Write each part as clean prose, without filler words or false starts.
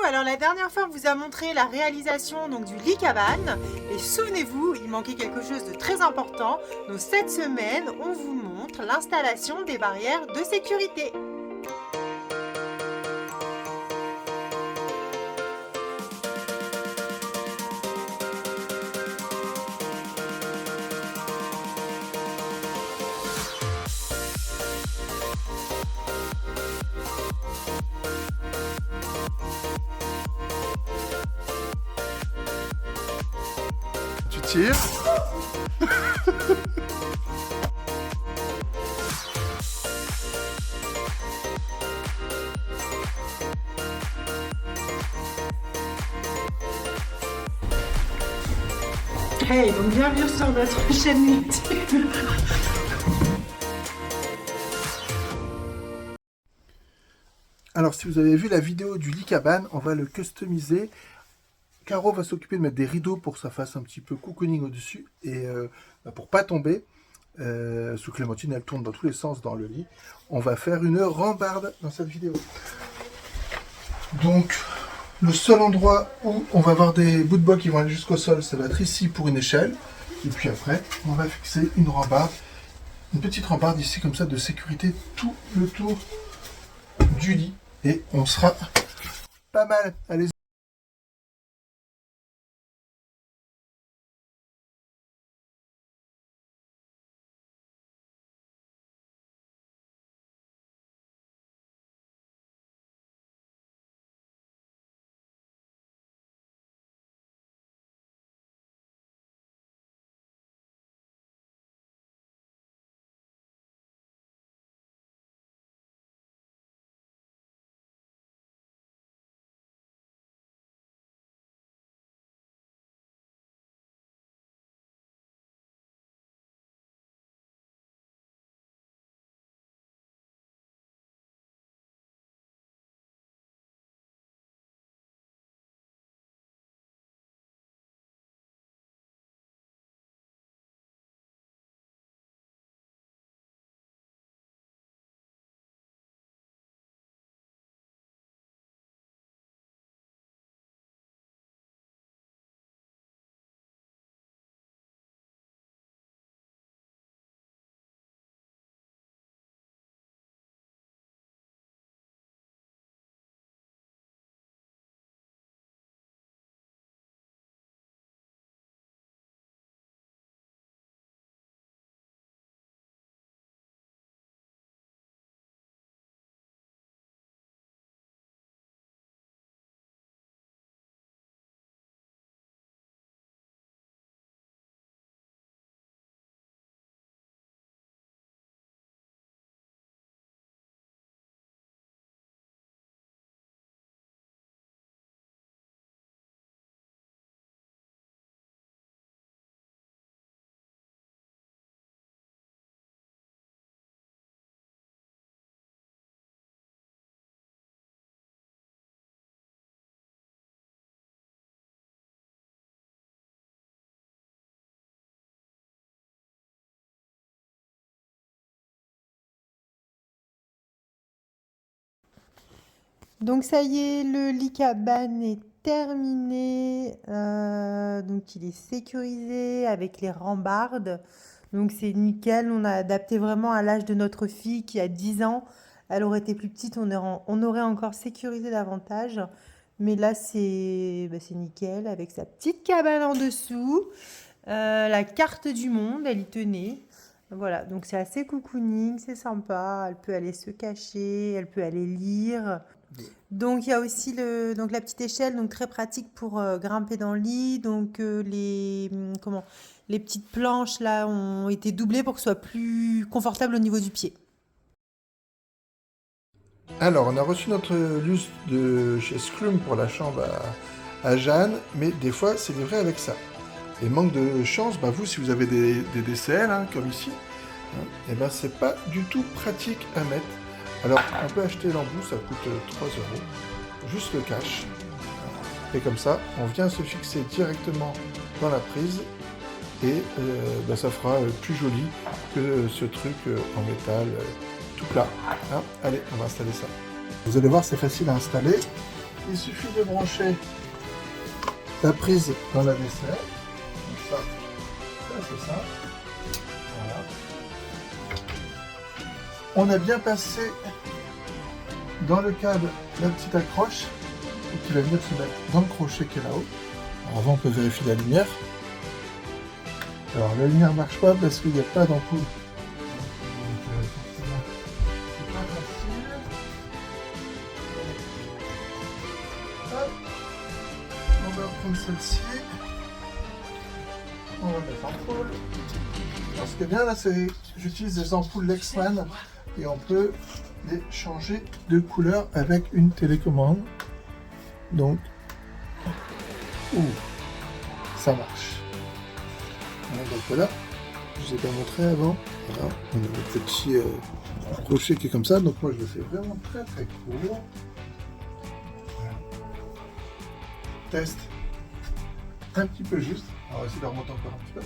Alors la dernière fois on vous a montré la réalisation donc, du lit cabane et souvenez-vous, il manquait quelque chose de très important. Donc cette semaine, on vous montre l'installation des barrières de sécurité. Tu tires. Hey, donc bienvenue sur notre chaîne YouTube. Alors si vous avez vu la vidéo du lit cabane, on va le customiser. Caro va s'occuper de mettre des rideaux pour que ça fasse un petit peu cocooning au-dessus et pour pas tomber. Sous Clémentine, elle tourne dans tous les sens dans le lit. On va faire une rambarde dans cette vidéo. Donc, le seul endroit où on va avoir des bouts de bois qui vont aller jusqu'au sol, ça va être ici pour une échelle. Et puis après, on va fixer une rambarde, une petite rambarde ici comme ça de sécurité tout le tour du lit. Et on sera pas mal. Allez. Donc ça y est, le lit cabane est terminé. Donc il est sécurisé avec les rambardes. Donc c'est nickel. On a adapté vraiment à l'âge de notre fille qui a 10 ans. Elle aurait été plus petite, on aurait encore sécurisé davantage. Mais là c'est nickel avec sa petite cabane en dessous. La carte du monde, elle y tenait. Voilà, donc c'est assez cocooning, c'est sympa. Elle peut aller se cacher, elle peut aller lire. Donc il y a aussi donc la petite échelle, donc très pratique pour grimper dans le lit. Donc les petites planches là ont été doublées pour que ce soit plus confortable au niveau du pied. Alors, on a reçu notre luce de chez Scrum pour la chambre à Jeanne, mais des fois, c'est livré avec ça. Et manque de chance, bah vous, si vous avez des DCL, hein, comme ici, et ben c'est pas du tout pratique à mettre. Alors, on peut acheter l'embout, ça coûte 3 €, juste le cash. Et comme ça, on vient se fixer directement dans la prise, et bah, ça fera plus joli que ce truc en métal tout plat. Hein. Allez, on va installer ça. Vous allez voir, c'est facile à installer. il suffit de brancher la prise dans la vaisselle. Donc ça c'est ça. Voilà. On a bien passé dans le câble la petite accroche qui va venir se mettre dans le crochet qui est là-haut. Alors avant on peut vérifier la lumière. Alors la lumière marche pas parce qu'il n'y a pas d'ampoule. C'est pas facile. Hop. On va prendre celle-ci. On va mettre l'ampoule. Alors ce qui est bien là, c'est que j'utilise des ampoules Lexman et on peut les changer de couleur avec une télécommande. Donc, ça marche. Voilà, donc voilà, je vous ai bien montré avant. Voilà, on a le petit crochet qui est comme ça. Donc moi je le fais vraiment très très court. Voilà. Test un petit peu juste. On va essayer de remonter encore un petit peu.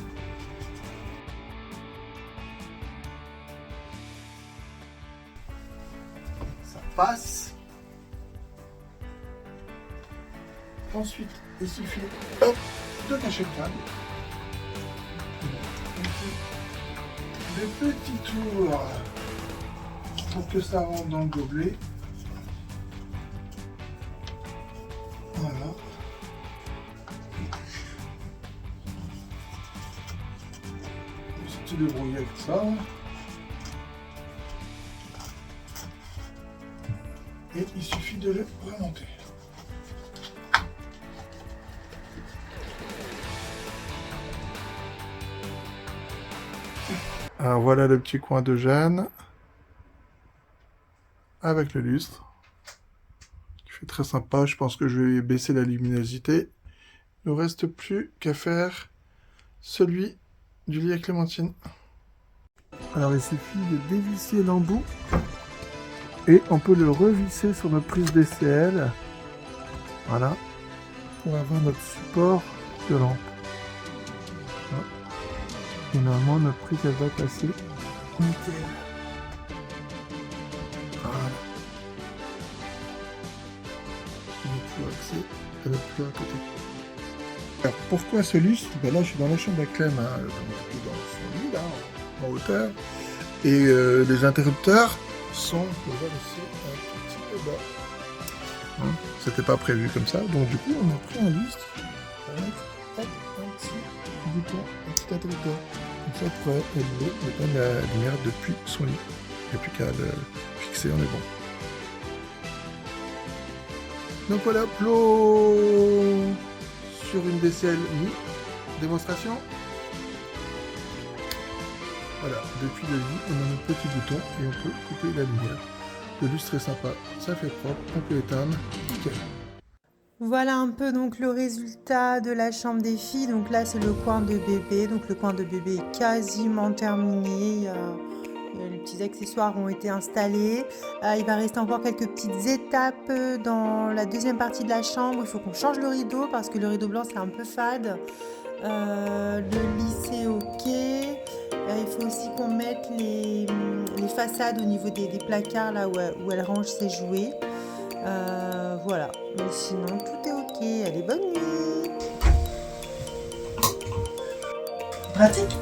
Ça passe. Ensuite, il suffit de cacher le câble. Des petits tours pour que ça rentre dans le gobelet. Voilà. Tu te débrouilles avec ça. Et il suffit de le remonter. Alors voilà le petit coin de Jeanne avec le lustre. Qui fait très sympa. Je pense que je vais baisser la luminosité. Il ne reste plus qu'à faire celui du lit à Clémentine. Alors il suffit de dévisser l'embout et on peut le revisser sur notre prise DCL. Voilà. Pour avoir notre support de lampe. Voilà. Et normalement notre prise elle va passer nickel. Voilà. Je n'ai plus accès, elle n'est plus à côté. Alors pourquoi ce lustre? Ben là je suis dans la chambre à Clem, hein, dans son lit là, en hauteur. Et les interrupteurs sont, on peut voir ici, un tout petit peu bas. Hein, c'était pas prévu comme ça, donc du coup on a pris un lustre avec un petit bouton, un petit interrupteur. Comme ça, pourrait élever la lumière depuis son lit. Il n'y a plus qu'à le fixer, on est bon. Donc voilà, plot sur une DCL Mi. Démonstration. Voilà, depuis le lit, on a notre petit bouton et on peut couper la lumière. Le lustre est sympa, ça fait propre, on peut éteindre, nickel. Voilà un peu donc le résultat de la chambre des filles. Donc là c'est le coin de bébé. Donc le coin de bébé est quasiment terminé. Les petits accessoires ont été installés. Il va rester encore quelques petites étapes dans la deuxième partie de la chambre. Il faut qu'on change le rideau parce que le rideau blanc c'est un peu fade. Le lit c'est ok. Il faut aussi qu'on mette les façades au niveau des placards là où elle range ses jouets. Voilà, mais sinon tout est ok. Allez, bonne nuit. Pratique.